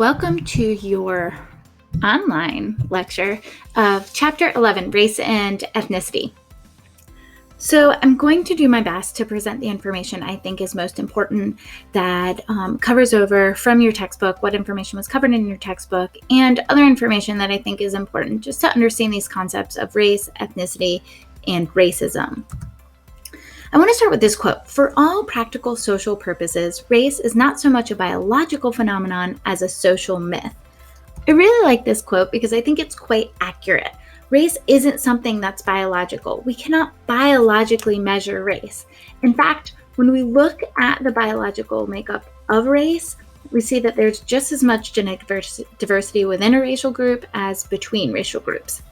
welcome to your online lecture of Chapter 11, Race and Ethnicity. So I'm going to do my best to present the information I think is most important that covers over from your textbook, what information was covered in your textbook, and other information that I think is important just to understand these concepts of race, ethnicity, and racism. I want to start with this quote. For all practical social purposes, race is not so much a biological phenomenon as a social myth. I really like this quote because I think it's quite accurate. Race isn't something that's biological. We cannot biologically measure race. In fact, when we look at the biological makeup of race, we see that there's just as much genetic diversity within a racial group as between racial groups.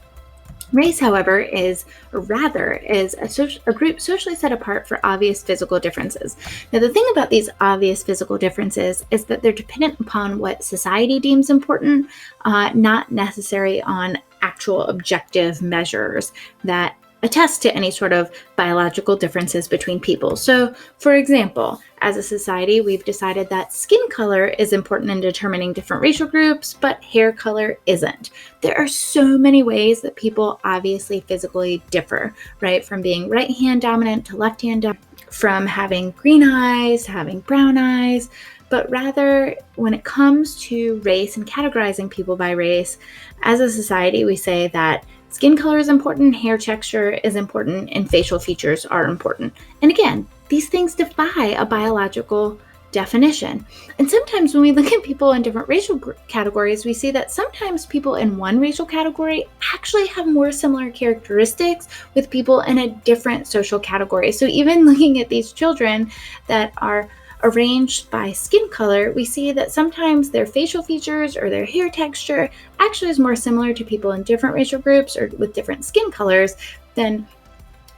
Race, however, is a group socially set apart for obvious physical differences. Now, the thing about these obvious physical differences is that they're dependent upon what society deems important, not necessary on actual objective measures that attest to any sort of biological differences between people. So, for example, as a society, we've decided that skin color is important in determining different racial groups, but hair color isn't. There are so many ways that people obviously physically differ, right? From being right hand dominant to left hand dominant, from having green eyes to having brown eyes. But rather, when it comes to race and categorizing people by race, as a society, we say that skin color is important, hair texture is important, and facial features are important. And again, these things defy a biological definition. And sometimes when we look at people in different racial categories, we see that sometimes people in one racial category actually have more similar characteristics with people in a different social category. So even looking at these children that are arranged by skin color, we see that sometimes their facial features or their hair texture actually is more similar to people in different racial groups or with different skin colors than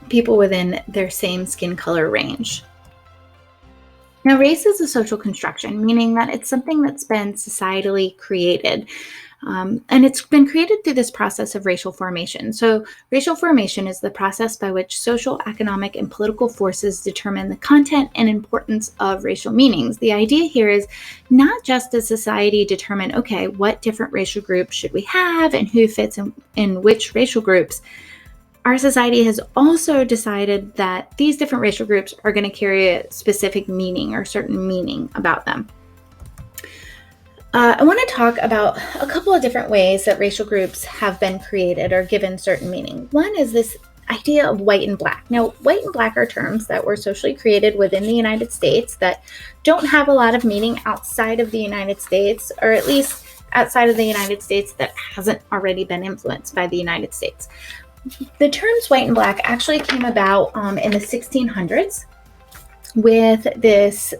people within their same skin color range. Now, race is a social construction, meaning that it's something that's been societally created. And it's been created through this process of racial formation. So racial formation is the process by which social, economic, and political forces determine the content and importance of racial meanings. The idea here is not just does society determine, okay, what different racial groups should we have and who fits in which racial groups. Our society has also decided that these different racial groups are going to carry a specific meaning or certain meaning about them. I want to talk about a couple of different ways that racial groups have been created or given certain meaning. One is this idea of white and black. Now, white and black are terms that were socially created within the United States that don't have a lot of meaning outside of the United States, or at least outside of the United States that hasn't already been influenced by the United States. The terms white and black actually came about in the 1600s. With this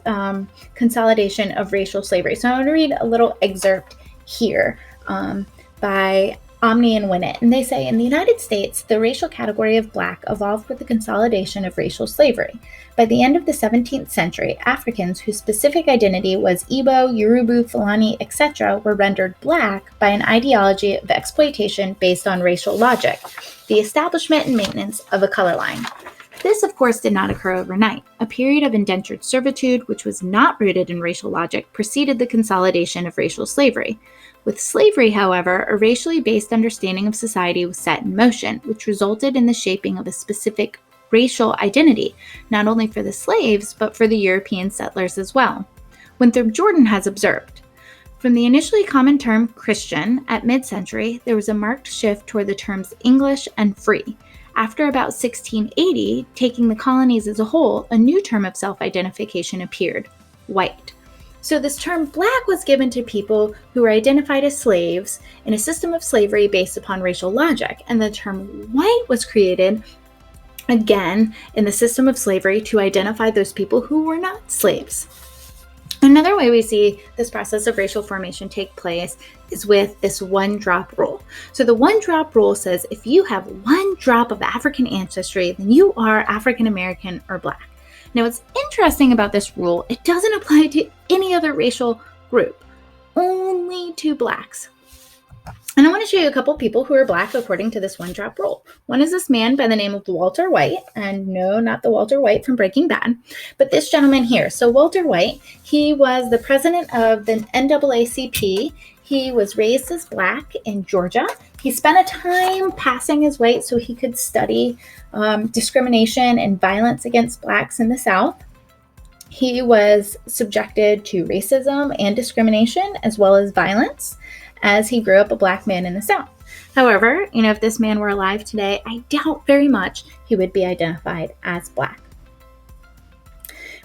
consolidation of racial slavery. So I'm going to read a little excerpt here by Omni and Winnett. And they say, in the United States, the racial category of black evolved with the consolidation of racial slavery. By the end of the 17th century, Africans whose specific identity was Igbo, Yoruba, Fulani, etc. were rendered black by an ideology of exploitation based on racial logic, the establishment and maintenance of a color line. This, of course, did not occur overnight. A period of indentured servitude, which was not rooted in racial logic, preceded the consolidation of racial slavery. With slavery, however, a racially based understanding of society was set in motion, which resulted in the shaping of a specific racial identity, not only for the slaves, but for the European settlers as well. Winthrop Jordan has observed, from the initially common term Christian at mid-century, there was a marked shift toward the terms English and free. After about 1680, taking the colonies as a whole, a new term of self-identification appeared, white. So this term black was given to people who were identified as slaves in a system of slavery based upon racial logic, and the term white was created, again, in the system of slavery to identify those people who were not slaves. Another way we see this process of racial formation take place is with this one-drop rule. So the one-drop rule says if you have one drop of African ancestry, then you are African American or black. Now, what's interesting about this rule, it doesn't apply to any other racial group, only to blacks. And I want to show you a couple people who are Black according to this one drop rule. One is this man by the name of Walter White, and no, not the Walter White from Breaking Bad, but this gentleman here. So Walter White, he was the president of the NAACP. He was raised as Black in Georgia. He spent a time passing as white so he could study discrimination and violence against Blacks in the South. He was subjected to racism and discrimination as well as violence as he grew up a Black man in the South. However, if this man were alive today, I doubt very much he would be identified as Black.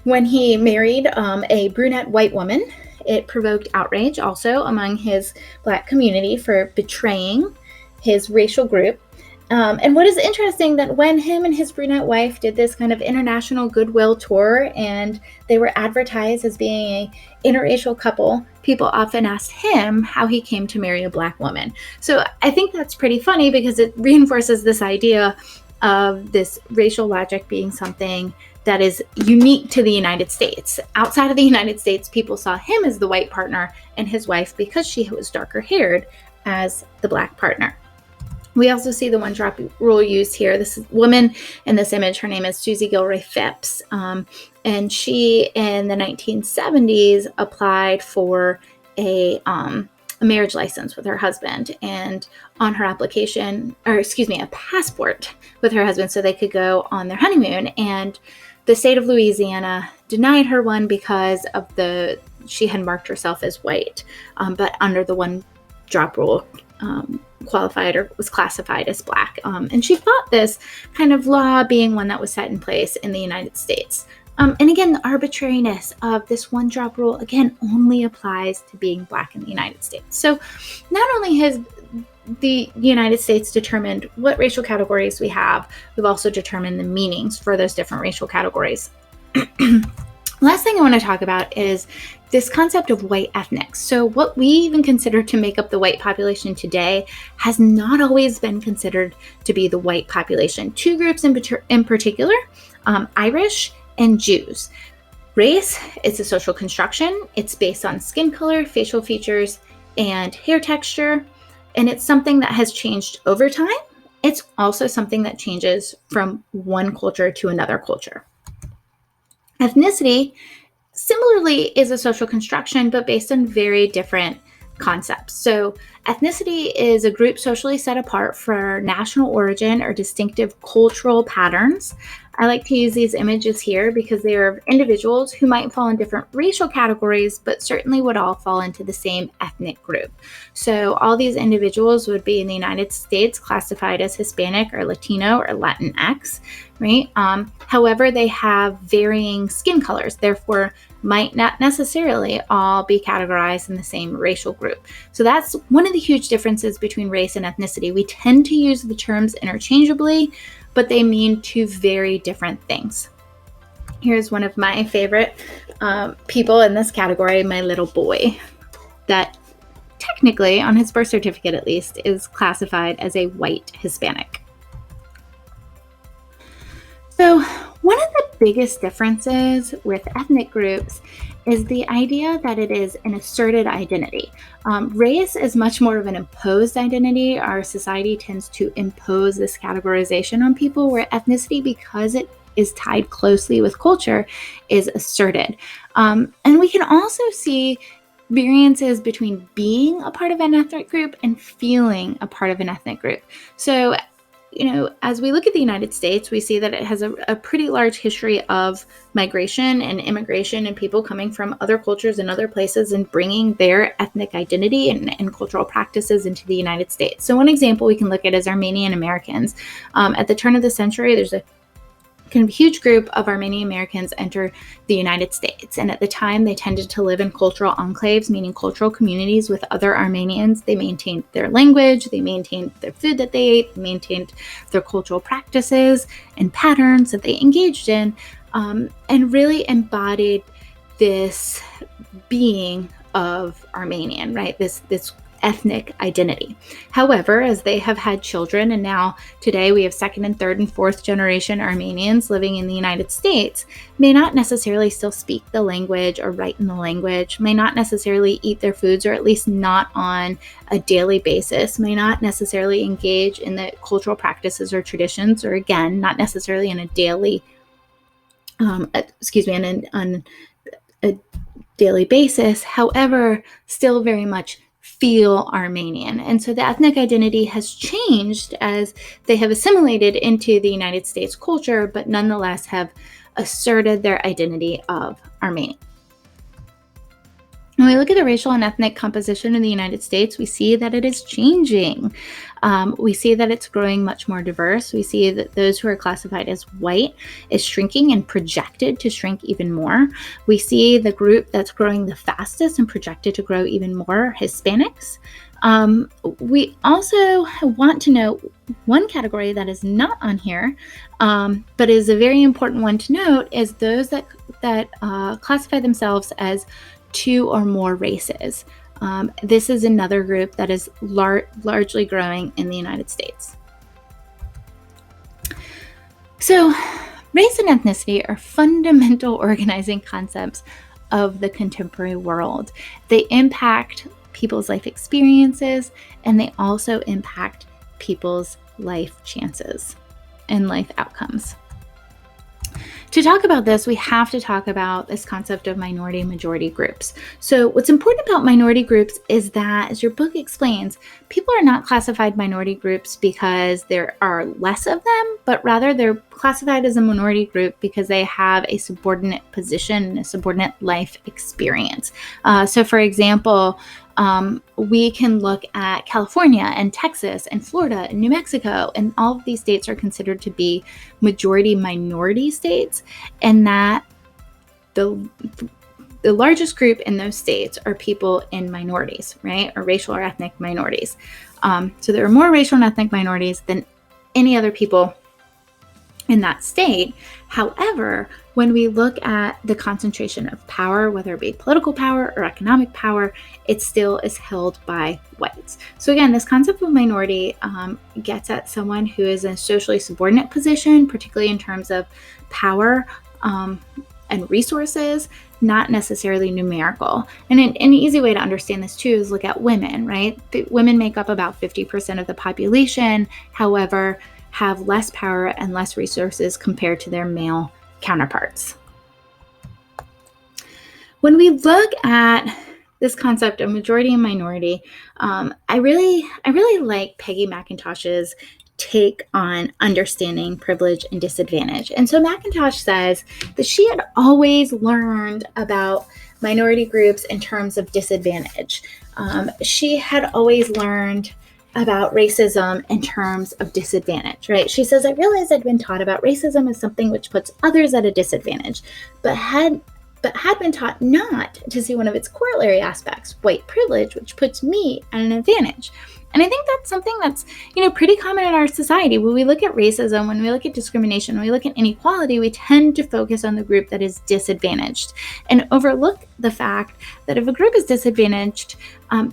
When he married a brunette white woman, it provoked outrage also among his Black community for betraying his racial group. And what is interesting that when him and his brunette wife did this kind of international goodwill tour and they were advertised as being an interracial couple, people often asked him how he came to marry a Black woman. So I think that's pretty funny because it reinforces this idea of this racial logic being something that is unique to the United States. Outside of the United States, people saw him as the white partner and his wife, because she was darker haired, as the Black partner. We also see the one drop rule used here. This woman in this image, her name is Susie Gilroy Phipps, and she in the 1970s applied for a marriage license with her husband, and on her application, a passport with her husband so they could go on their honeymoon. And the state of Louisiana denied her one because of she had marked herself as white, but under the one drop rule, qualified or was classified as Black. And she fought this kind of law being one that was set in place in the United States. And again, the arbitrariness of this one drop rule, again, only applies to being Black in the United States. So not only has the United States determined what racial categories we have, we've also determined the meanings for those different racial categories. Last thing I want to talk about is this concept of white ethnics. So what we even consider to make up the white population today has not always been considered to be the white population. Two groups in particular, Irish and Jews. Race is a social construction. It's based on skin color, facial features, and hair texture. And it's something that has changed over time. It's also something that changes from one culture to another culture. Ethnicity, similarly, is a social construction, but based on very different concepts. So ethnicity is a group socially set apart for national origin or distinctive cultural patterns. I like to use these images here because they are individuals who might fall in different racial categories, but certainly would all fall into the same ethnic group. So all these individuals would be in the United States classified as Hispanic or Latino or Latinx, right? However, they have varying skin colors, therefore might not necessarily all be categorized in the same racial group. So that's one of the huge differences between race and ethnicity. We tend to use the terms interchangeably, but they mean two very different things. Here's one of my favorite people in this category, my little boy, that technically, on his birth certificate at least, is classified as a white Hispanic. So one of the biggest differences with ethnic groups is the idea that it is an asserted identity. Race is much more of an imposed identity. Our society tends to impose this categorization on people, where ethnicity, because it is tied closely with culture, is asserted. And we can also see variances between being a part of an ethnic group and feeling a part of an ethnic group. So as we look at the United States, we see that it has a pretty large history of migration and immigration and people coming from other cultures and other places and bringing their ethnic identity and cultural practices into the United States. So one example we can look at is Armenian Americans. At the turn of the century, there's a kind of huge group of Armenian Americans enter the United States. And at the time, they tended to live in cultural enclaves, meaning cultural communities with other Armenians. They maintained their language, they maintained their food that they ate, they maintained their cultural practices and patterns that they engaged in, and really embodied this being of Armenian, right? This ethnic identity. However, as they have had children, and now today we have second and third and fourth generation Armenians living in the United States, may not necessarily still speak the language or write in the language, may not necessarily eat their foods, or at least not on a daily basis, may not necessarily engage in the cultural practices or traditions, or again, not necessarily in a daily, on a daily basis, however, still very much feel Armenian. And so the ethnic identity has changed as they have assimilated into the United States culture, but nonetheless have asserted their identity of Armenian. When we look at the racial and ethnic composition in the United States, we see that it is changing. We see that it's growing much more diverse. We see that those who are classified as white is shrinking and projected to shrink even more. We see the group that's growing the fastest and projected to grow even more, Hispanics. We also want to note one category that is not on here, but is a very important one to note, is those that classify themselves as two or more races. This is another group that is largely growing in the United States. So, race and ethnicity are fundamental organizing concepts of the contemporary world. They impact people's life experiences, and they also impact people's life chances and life outcomes. To talk about this, we have to talk about this concept of minority and majority groups. So what's important about minority groups is that, as your book explains, people are not classified minority groups because there are less of them, but rather they're classified as a minority group because they have a subordinate position and a subordinate life experience. So for example, we can look at California and Texas and Florida and New Mexico, and all of these states are considered to be majority minority states, and that the largest group in those states are people in minorities, right? Or racial or ethnic minorities. So there are more racial and ethnic minorities than any other people in that state. However, when we look at the concentration of power, whether it be political power or economic power, it still is held by whites. So again, this concept of minority gets at someone who is in a socially subordinate position, particularly in terms of power and resources, not necessarily numerical. And an easy way to understand this too is look at women, right? Women make up about 50% of the population, however, have less power and less resources compared to their male counterparts. When we look at this concept of majority and minority, I really like Peggy McIntosh's take on understanding privilege and disadvantage. And so McIntosh says that she had always learned about minority groups in terms of disadvantage. She had always learned about racism in terms of disadvantage, right? She says, I realized I'd been taught about racism as something which puts others at a disadvantage, but had been taught not to see one of its corollary aspects, white privilege, which puts me at an advantage. And I think that's something that's, pretty common in our society. When we look at racism, when we look at discrimination, when we look at inequality, we tend to focus on the group that is disadvantaged and overlook the fact that if a group is disadvantaged,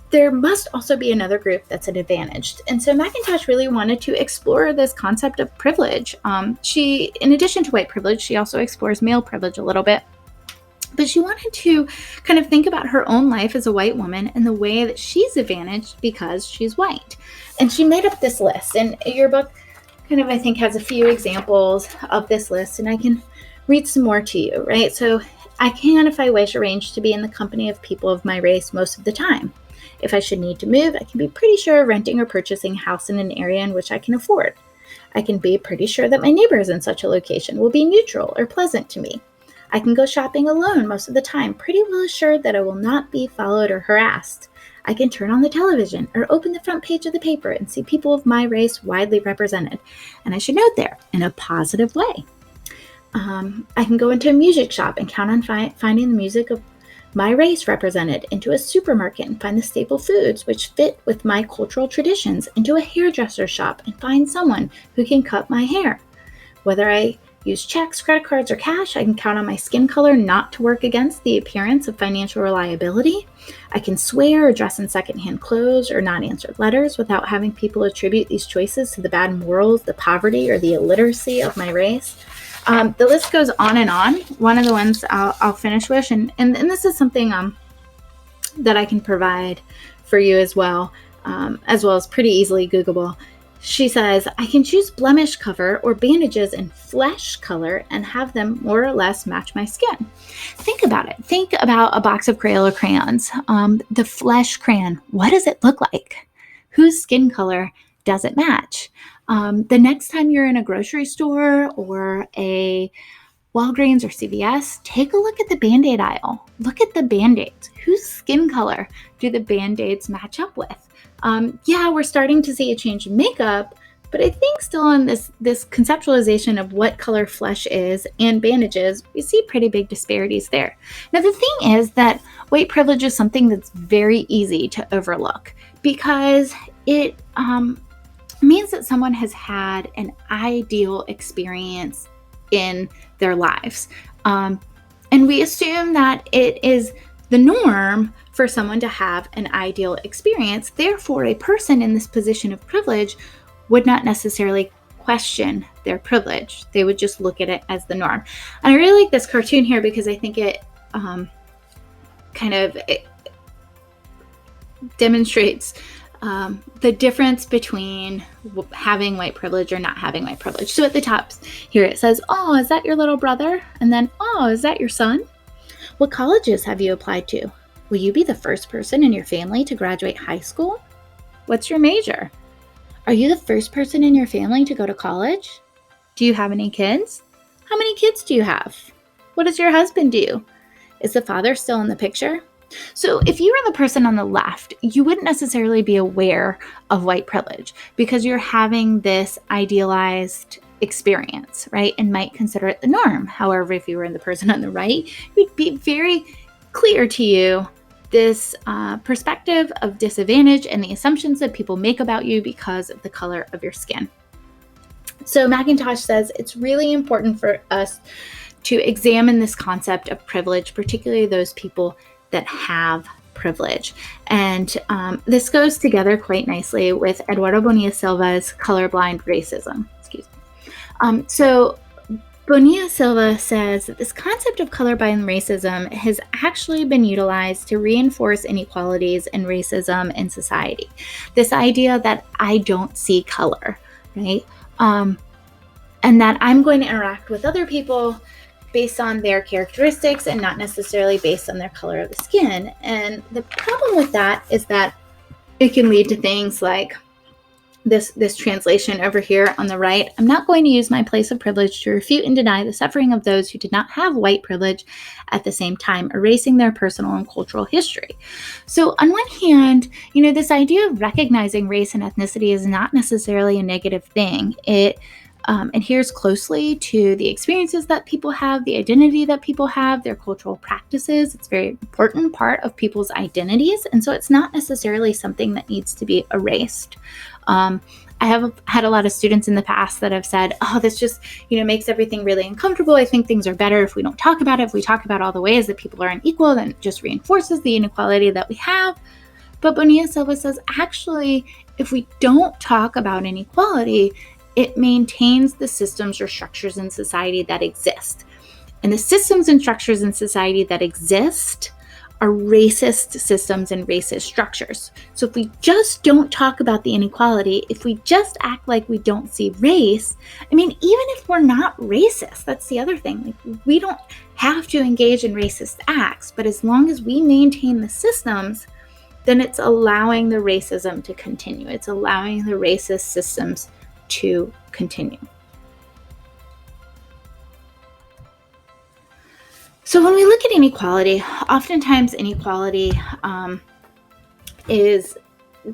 there must also be another group that's advantaged. And so McIntosh really wanted to explore this concept of privilege. She, in addition to white privilege, she also explores male privilege a little bit. But she wanted to kind of think about her own life as a white woman and the way that she's advantaged because she's white. And she made up this list. And your book kind of, I think, has a few examples of this list. And I can read some more to you, right? So I can, if I wish, arrange to be in the company of people of my race most of the time. If I should need to move, I can be pretty sure of renting or purchasing a house in an area in which I can afford. I can be pretty sure that my neighbors in such a location will be neutral or pleasant to me. I can go shopping alone most of the time, pretty well assured that I will not be followed or harassed. I can turn on the television or open the front page of the paper and see people of my race widely represented. And I should note there, in a positive way. I can go into a music shop and count on finding the music of my race represented, into a supermarket and find the staple foods which fit with my cultural traditions, into a hairdresser shop and find someone who can cut my hair. Whether I use checks, credit cards, or cash. I can count on my skin color not to work against the appearance of financial reliability. I can swear or dress in secondhand clothes or not answer letters without having people attribute these choices to the bad morals, the poverty, or the illiteracy of my race. The list goes on and on. One of the ones I'll finish with, and this is something that I can provide for you as well as pretty easily Googleable. She says, I can choose blemish cover or bandages in flesh color and have them more or less match my skin. Think about it. Think about a box of Crayola crayons. The flesh crayon, what does it look like? Whose skin color does it match? The next time you're in a grocery store or a Walgreens or CVS, take a look at the Band-Aid aisle. Look at the Band-Aids. Whose skin color do the Band-Aids match up with? Yeah, we're starting to see a change in makeup, but I think still in this conceptualization of what color flesh is and bandages, we see pretty big disparities there. Now, the thing is that white privilege is something that's very easy to overlook because it means that someone has had an ideal experience in their lives. And we assume that it is the norm for someone to have an ideal experience. Therefore, a person in this position of privilege would not necessarily question their privilege. They would just look at it as the norm. And I really like this cartoon here because I think it it demonstrates the difference between having white privilege or not having white privilege. So at the top here it says, oh, is that your little brother? And then, oh, is that your son? What colleges have you applied to? Will you be the first person in your family to graduate high school? What's your major? Are you the first person in your family to go to college? Do you have any kids? How many kids do you have? What does your husband do? Is the father still in the picture? So if you were the person on the left, you wouldn't necessarily be aware of white privilege because you're having this idealized experience, right? And might consider it the norm. However, if you were the person on the right, it would be very clear to you this perspective of disadvantage and the assumptions that people make about you because of the color of your skin. So McIntosh says it's really important for us to examine this concept of privilege, particularly those people that have privilege. And this goes together quite nicely with Eduardo Bonilla Silva's colorblind racism. So Bonilla Silva says that this concept of colorblind racism has actually been utilized to reinforce inequalities and racism in society. This idea that I don't see color, right? And that I'm going to interact with other people based on their characteristics and not necessarily based on their color of the skin. And the problem with that is that it can lead to things like this translation over here on the right. I'm not going to use my place of privilege to refute and deny the suffering of those who did not have white privilege at the same time, erasing their personal and cultural history. So on one hand, this idea of recognizing race and ethnicity is not necessarily a negative thing. It adheres closely to the experiences that people have, the identity that people have, their cultural practices. It's a very important part of people's identities. And so it's not necessarily something that needs to be erased. I have had a lot of students in the past that have said, oh, this just, makes everything really uncomfortable. I think things are better if we don't talk about it. If we talk about all the ways that people are unequal, then it just reinforces the inequality that we have. But Bonilla Silva says, actually, if we don't talk about inequality, it maintains the systems or structures in society that exist. And the systems and structures in society that exist are racist systems and racist structures. So if we just don't talk about the inequality, if we just act like we don't see race, even if we're not racist, that's the other thing. We don't have to engage in racist acts, but as long as we maintain the systems, then it's allowing the racism to continue. It's allowing the racist systems to continue. So when we look at inequality, oftentimes inequality is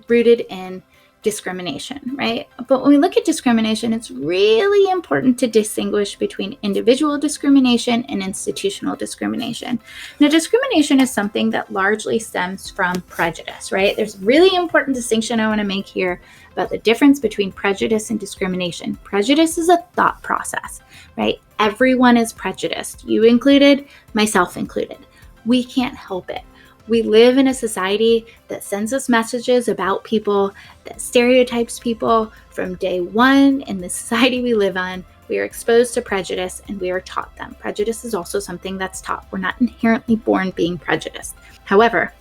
rooted in discrimination, right? But when we look at discrimination, it's really important to distinguish between individual discrimination and institutional discrimination. Now, discrimination is something that largely stems from prejudice, right? There's a really important distinction I want to make here about the difference between prejudice and discrimination. Prejudice is a thought process, right? Everyone is prejudiced, you included, myself included. We can't help it. We live in a society that sends us messages about people, that stereotypes people from day one in the society we live on. We are exposed to prejudice and we are taught them. Prejudice is also something that's taught. We're not inherently born being prejudiced. However,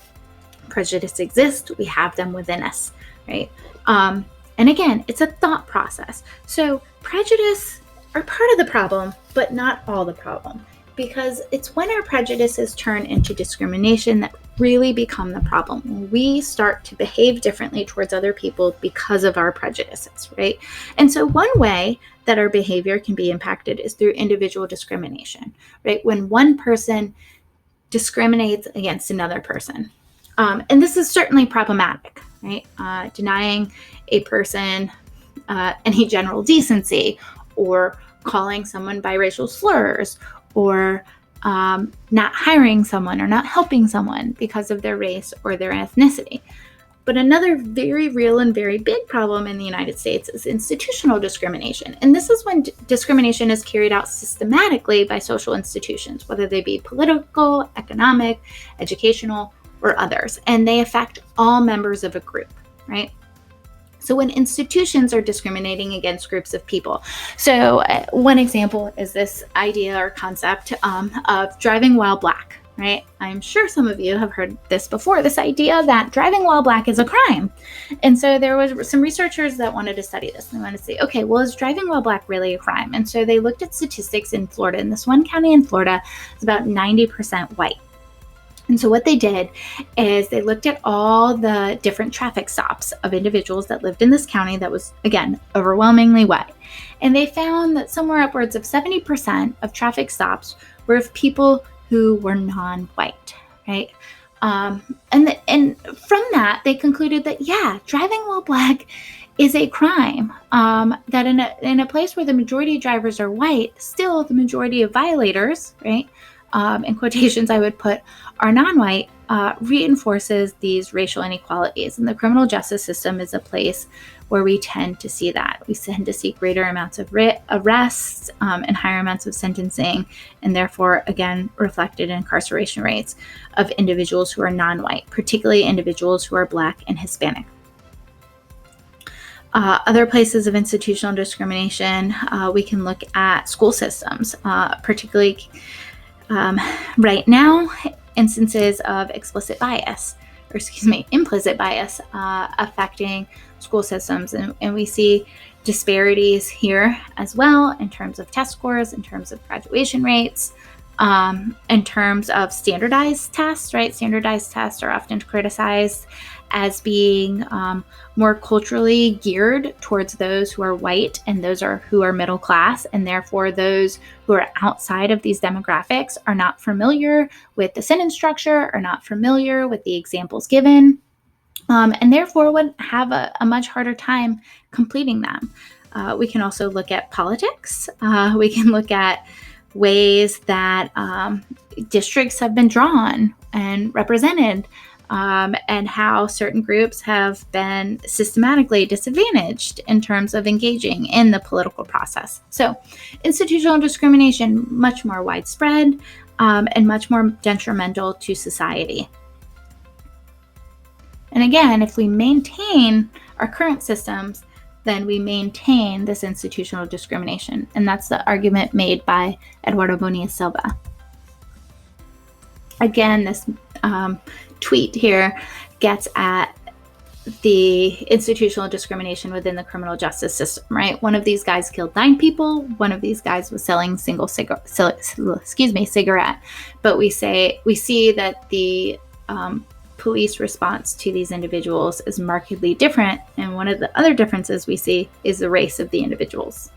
prejudice exists. We have them within us, right? And again, it's a thought process. So prejudice are part of the problem, but not all the problem, because it's when our prejudices turn into discrimination that really become the problem. When we start to behave differently towards other people because of our prejudices, right? And so one way that our behavior can be impacted is through individual discrimination, right? When one person discriminates against another person. And this is certainly problematic, right? Denying a person any general decency, or calling someone biracial slurs, or not hiring someone or not helping someone because of their race or their ethnicity. But another very real and very big problem in the United States is institutional discrimination. And this is when discrimination is carried out systematically by social institutions, whether they be political, economic, educational, or others. And they affect all members of a group, right? So when institutions are discriminating against groups of people. So one example is this idea or concept of driving while black, right? I'm sure some of you have heard this before, this idea that driving while black is a crime. And so there was some researchers that wanted to study this. They wanted to say, okay, well, is driving while black really a crime? And so they looked at statistics in Florida. In this one county in Florida, it's about 90% white. And so what they did is they looked at all the different traffic stops of individuals that lived in this county that was, again, overwhelmingly white. And they found that somewhere upwards of 70% of traffic stops were of people who were non-white, right? And from that, they concluded that, yeah, driving while black is a crime, that in a place where the majority of drivers are white, still the majority of violators, right, in quotations I would put, are non-white, reinforces these racial inequalities. And the criminal justice system is a place where we tend to see that. We tend to see greater amounts of arrests and higher amounts of sentencing, and therefore, again, reflected in incarceration rates of individuals who are non-white, particularly individuals who are Black and Hispanic. Other places of institutional discrimination, we can look at school systems, particularly right now, instances of implicit bias affecting school systems. And we see disparities here as well in terms of test scores, in terms of graduation rates, in terms of standardized tests, right? Standardized tests are often criticized as being more culturally geared towards those who are white and those who are middle class, and therefore those who are outside of these demographics are not familiar with the sentence structure, are not familiar with the examples given, and therefore would have a much harder time completing them. We can also look at politics. We can look at ways that districts have been drawn and represented, and how certain groups have been systematically disadvantaged in terms of engaging in the political process. So institutional discrimination, much more widespread and much more detrimental to society. And again, if we maintain our current systems, then we maintain this institutional discrimination. And that's the argument made by Eduardo Bonilla Silva. Again, this tweet here gets at the institutional discrimination within the criminal justice system, right? One of these guys killed 9 people. One of these guys was selling cigarette. But we see that the police response to these individuals is markedly different. And one of the other differences we see is the race of the individuals.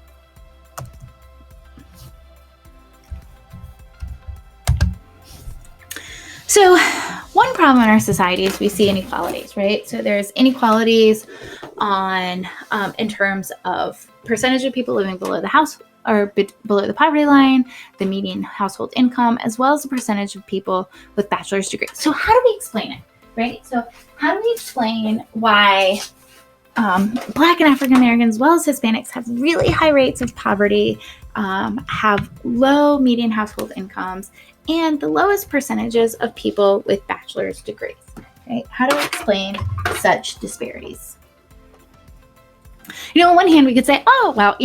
So one problem in our society is we see inequalities, right? So there's inequalities on in terms of percentage of people living below the house or below the poverty line, the median household income, as well as the percentage of people with bachelor's degrees. So how do we explain it, right? So how do we explain why Black and African Americans, as well as Hispanics, have really high rates of poverty, have low median household incomes, and the lowest percentages of people with bachelor's degrees. Right? How to explain such disparities? On one hand, we could say, oh, well,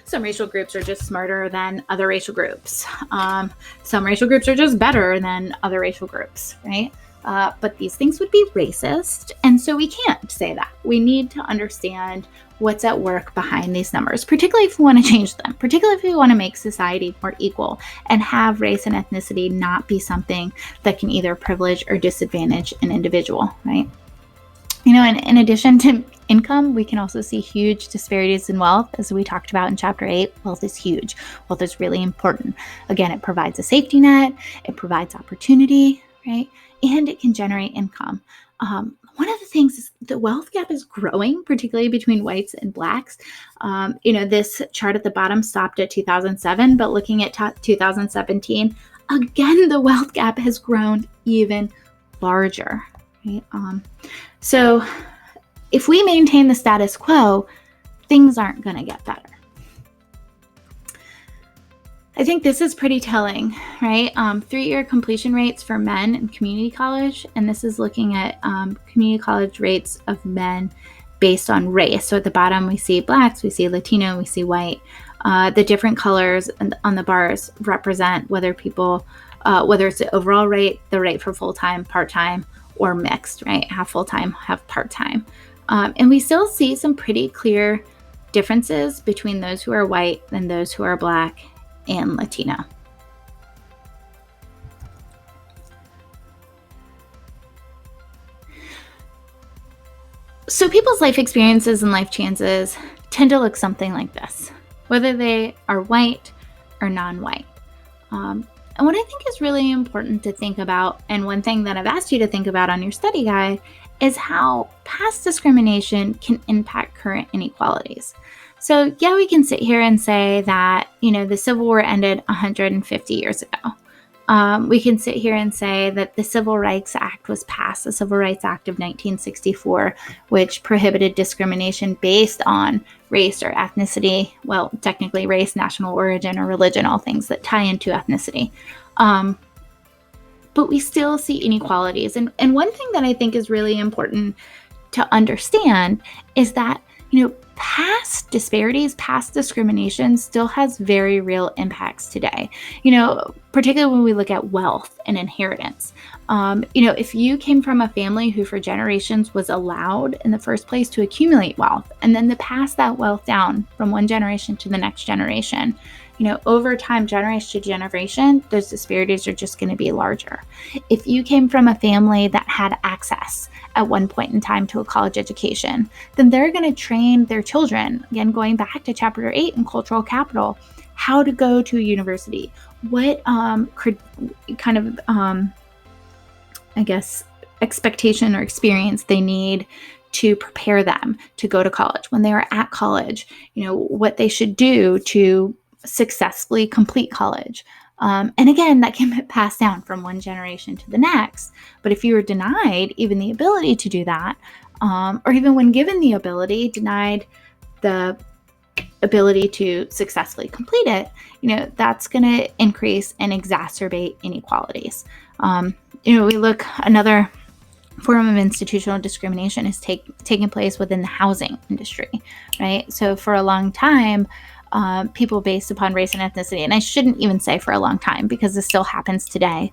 some racial groups are just smarter than other racial groups. Some racial groups are just better than other racial groups, right? But these things would be racist, and so we can't say that. We need to understand what's at work behind these numbers, particularly if we want to change them, particularly if we want to make society more equal and have race and ethnicity not be something that can either privilege or disadvantage an individual, right? And in addition to income, we can also see huge disparities in wealth. As we talked about in Chapter 8, wealth is huge. Wealth is really important. Again, it provides a safety net, it provides opportunity, right? And it can generate income. One of the things is the wealth gap is growing, particularly between whites and blacks. This chart at the bottom stopped at 2007, but looking at 2017, again, the wealth gap has grown even larger. Right? So if we maintain the status quo, things aren't going to get better. I think this is pretty telling, right? 3-year completion rates for men in community college, and this is looking at community college rates of men based on race. So at the bottom, we see blacks, we see Latino, we see white. The different colors on the bars represent whether it's the overall rate, the rate for full-time, part-time, or mixed, right? Half full-time, half part-time. And we still see some pretty clear differences between those who are white and those who are black and Latino. So people's life experiences and life chances tend to look something like this, whether they are white or non-white. And what I think is really important to think about, and one thing that I've asked you to think about on your study guide, is how past discrimination can impact current inequalities. So yeah, we can sit here and say that, the Civil War ended 150 years ago. We can sit here and say that the Civil Rights Act was passed, the Civil Rights Act of 1964, which prohibited discrimination based on race or ethnicity. Well, technically race, national origin, or religion, all things that tie into ethnicity. But we still see inequalities. And one thing that I think is really important to understand is that, past disparities, past discrimination still has very real impacts today, particularly when we look at wealth and inheritance. If you came from a family who for generations was allowed in the first place to accumulate wealth and then to pass that wealth down from one generation to the next generation, over time, generation to generation, those disparities are just going to be larger. If you came from a family that had access at one point in time to a college education, then they're going to train their children, again, going back to Chapter 8 in Cultural Capital, how to go to a university, what expectation or experience they need to prepare them to go to college. When they are at college, what they should do to successfully complete college. And again, that can be passed down from one generation to the next. But if you were denied even the ability to do that, or even when given the ability, denied the ability to successfully complete it, that's going to increase and exacerbate inequalities. We look, another form of institutional discrimination is taking place within the housing industry, right? So for a long time, people based upon race and ethnicity, and I shouldn't even say for a long time because this still happens today,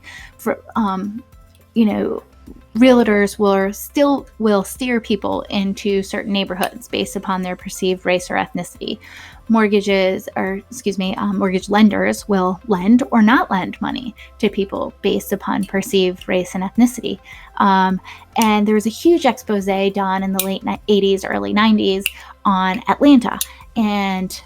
realtors will steer people into certain neighborhoods based upon their perceived race or ethnicity. Mortgage lenders will lend or not lend money to people based upon perceived race and ethnicity. And there was a huge expose done in the late 80s, early 90s on Atlanta. And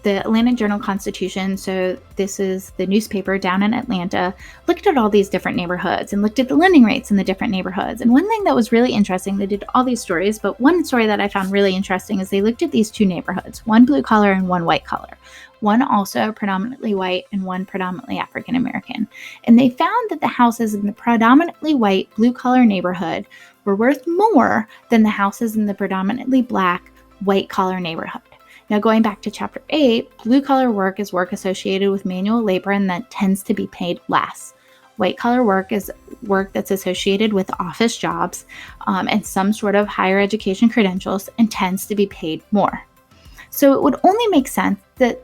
the Atlanta Journal-Constitution, so this is the newspaper down in Atlanta, looked at all these different neighborhoods and looked at the lending rates in the different neighborhoods. And one thing that was really interesting, they did all these stories, but one story that I found really interesting is they looked at these two neighborhoods, one blue collar and one white collar, one also predominantly white and one predominantly African American. And they found that the houses in the predominantly white blue collar neighborhood were worth more than the houses in the predominantly Black, white-collar neighborhood. Now, going back to Chapter 8, blue-collar work is work associated with manual labor and that tends to be paid less. White-collar work is work that's associated with office jobs and some sort of higher education credentials and tends to be paid more. So it would only make sense that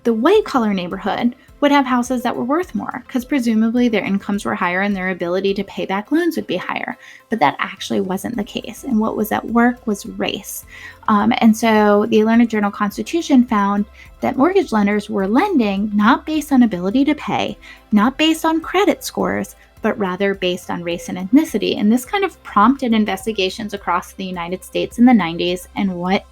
the white-collar neighborhood would have houses that were worth more because presumably their incomes were higher and their ability to pay back loans would be higher. But that actually wasn't the case. And what was at work was race. And so the Atlanta Journal-Constitution found that mortgage lenders were lending not based on ability to pay, not based on credit scores, but rather based on race and ethnicity. And this kind of prompted investigations across the United States in the 90s. And what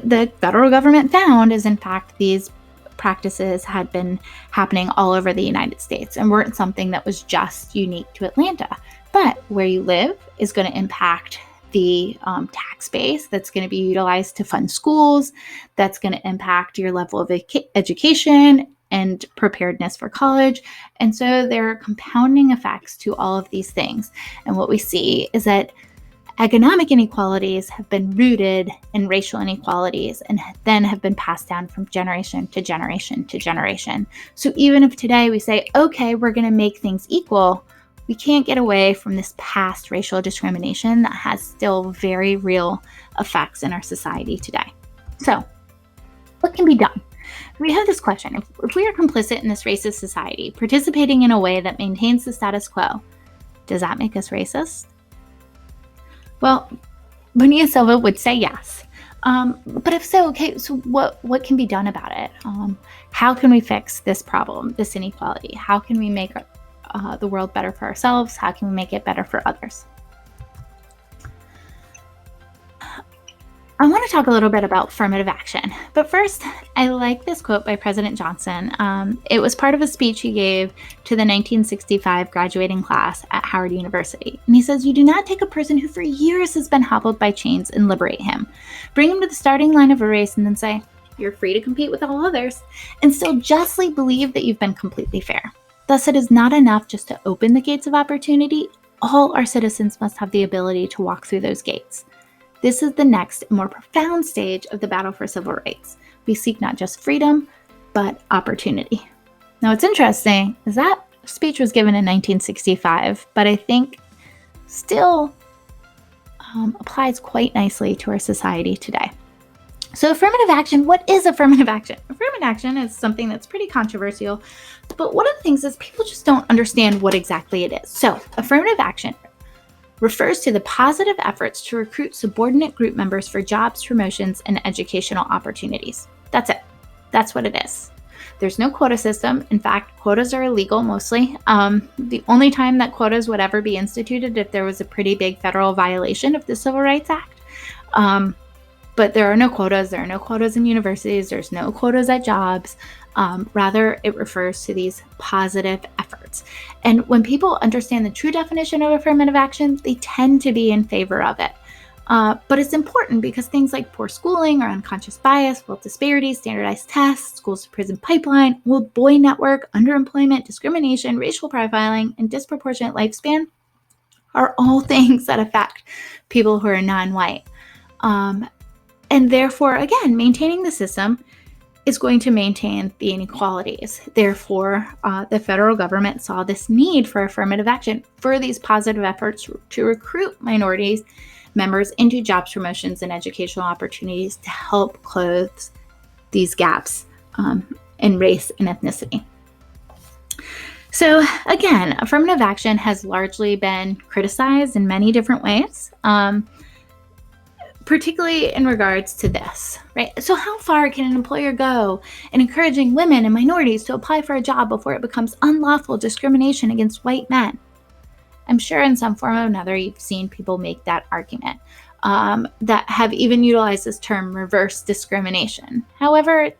the federal government found is, in fact, these practices had been happening all over the United States and weren't something that was just unique to Atlanta. But where you live is going to impact the tax base that's going to be utilized to fund schools, that's going to impact your level of education and preparedness for college. And so there are compounding effects to all of these things. And what we see is that economic inequalities have been rooted in racial inequalities and then have been passed down from generation to generation to generation. So even if today we say, okay, we're going to make things equal, we can't get away from this past racial discrimination that has still very real effects in our society today. So what can be done? We have this question. If we are complicit in this racist society, participating in a way that maintains the status quo, does that make us racist? Well, Bonilla Silva would say yes. But if so, okay, so what can be done about it? How can we fix this problem, this inequality? How can we make the world better for ourselves? How can we make it better for others? I want to talk a little bit about affirmative action. But first, I like this quote by President Johnson. It was part of a speech he gave to the 1965 graduating class at Howard University. And he says, "You do not take a person who for years has been hobbled by chains and liberate him. Bring him to the starting line of a race and then say, you're free to compete with all others, and still justly believe that you've been completely fair. Thus, it is not enough just to open the gates of opportunity. All our citizens must have the ability to walk through those gates. This is the next, more profound stage of the battle for civil rights. We seek not just freedom, but opportunity." Now, what's interesting is that speech was given in 1965, but I think still applies quite nicely to our society today. So affirmative action, what is affirmative action? Affirmative action is something that's pretty controversial, but one of the things is people just don't understand what exactly it is. So affirmative action refers to the positive efforts to recruit subordinate group members for jobs, promotions, and educational opportunities. That's it. That's what it is. There's no quota system. In fact, quotas are illegal mostly. The only time that quotas would ever be instituted if there was a pretty big federal violation of the Civil Rights Act. But there are no quotas. There are no quotas in universities. There's no quotas at jobs. Rather, it refers to these positive efforts. And when people understand the true definition of affirmative action, they tend to be in favor of it. But it's important because things like poor schooling or unconscious bias, wealth disparities, standardized tests, schools to prison pipeline, old boy network, underemployment, discrimination, racial profiling, and disproportionate lifespan are all things that affect people who are non-white. And therefore, again, maintaining the system is going to maintain the inequalities. Therefore, the federal government saw this need for affirmative action for these positive efforts to recruit minorities members into jobs, promotions, and educational opportunities to help close these gaps in race and ethnicity. So again, affirmative action has largely been criticized in many different ways. Particularly in regards to this, right? So how far can an employer go in encouraging women and minorities to apply for a job before it becomes unlawful discrimination against white men? I'm sure in some form or another you've seen people make that argument that have even utilized this term reverse discrimination. However,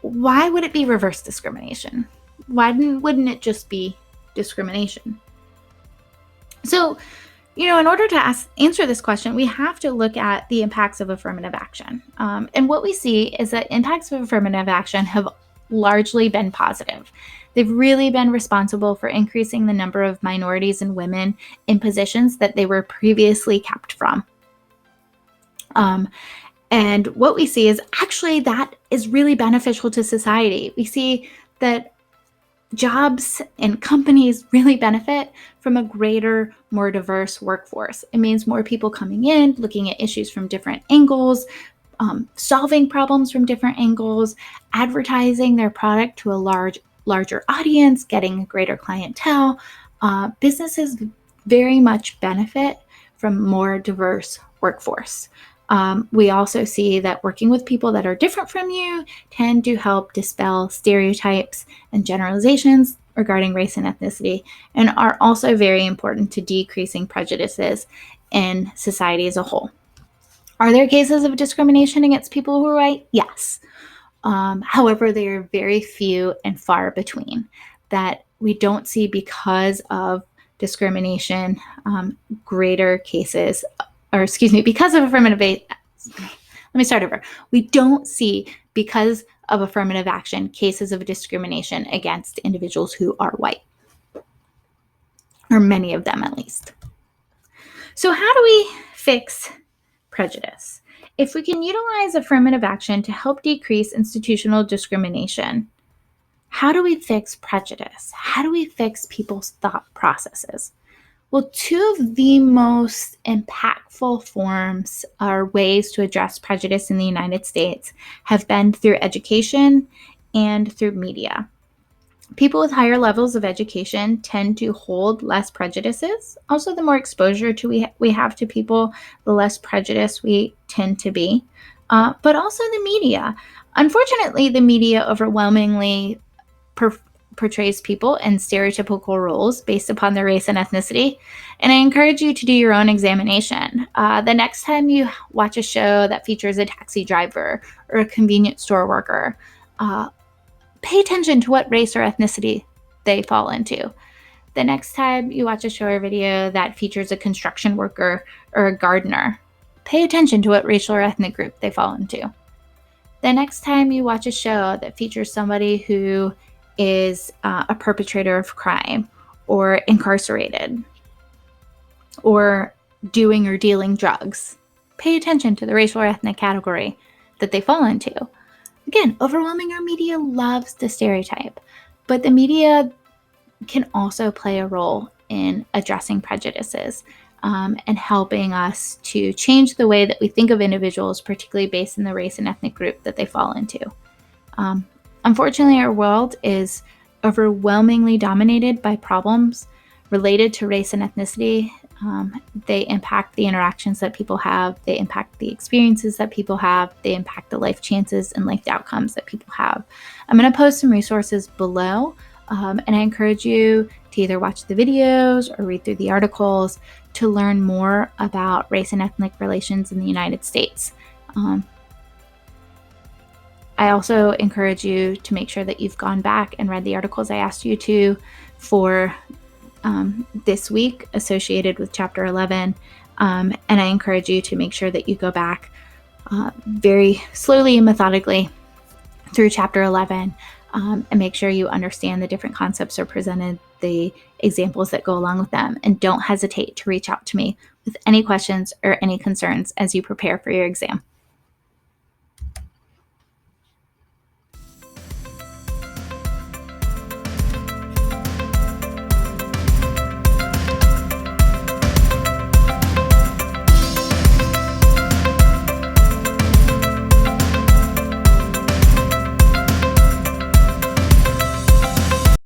why would it be reverse discrimination? Why wouldn't it just be discrimination? So, in order to answer this question, we have to look at the impacts of affirmative action. And what we see is that impacts of affirmative action have largely been positive. They've really been responsible for increasing the number of minorities and women in positions that they were previously kept from. And what we see is actually that is really beneficial to society. We see that jobs and companies really benefit from a greater, more diverse workforce. It means more people coming in, looking at issues from different angles, solving problems from different angles, advertising their product to a larger audience, getting a greater clientele. Businesses very much benefit from more diverse workforce. We also see that working with people that are different from you tend to help dispel stereotypes and generalizations regarding race and ethnicity, and are also very important to decreasing prejudices in society as a whole. Are there cases of discrimination against people who are white? Yes. However, they are very few and far between that we don't see because of discrimination, greater cases, because of affirmative action. Let me start over. We don't see, because of affirmative action, cases of discrimination against individuals who are white, or many of them at least. So how do we fix prejudice? If we can utilize affirmative action to help decrease institutional discrimination, how do we fix prejudice? How do we fix people's thought processes? Well, two of the most impactful forms or ways to address prejudice in the United States have been through education and through media. People with higher levels of education tend to hold less prejudices. Also, the more exposure we have to people, the less prejudice we tend to be. But also the media. Unfortunately, the media overwhelmingly portrays people in stereotypical roles based upon their race and ethnicity. And I encourage you to do your own examination. The next time you watch a show that features a taxi driver or a convenience store worker, pay attention to what race or ethnicity they fall into. The next time you watch a show or video that features a construction worker or a gardener, pay attention to what racial or ethnic group they fall into. The next time you watch a show that features somebody who is a perpetrator of crime or incarcerated or doing or dealing drugs, pay attention to the racial or ethnic category that they fall into. Again, overwhelming our media loves the stereotype, but the media can also play a role in addressing prejudices and helping us to change the way that we think of individuals, particularly based in the race and ethnic group that they fall into. Unfortunately, our world is overwhelmingly dominated by problems related to race and ethnicity. They impact the interactions that people have. They impact the experiences that people have. They impact the life chances and life outcomes that people have. I'm going to post some resources below, and I encourage you to either watch the videos or read through the articles to learn more about race and ethnic relations in the United States. I also encourage you to make sure that you've gone back and read the articles I asked you to for this week associated with Chapter 11. And I encourage you to make sure that you go back very slowly and methodically through Chapter 11 and make sure you understand the different concepts are presented, the examples that go along with them, and don't hesitate to reach out to me with any questions or any concerns as you prepare for your exam.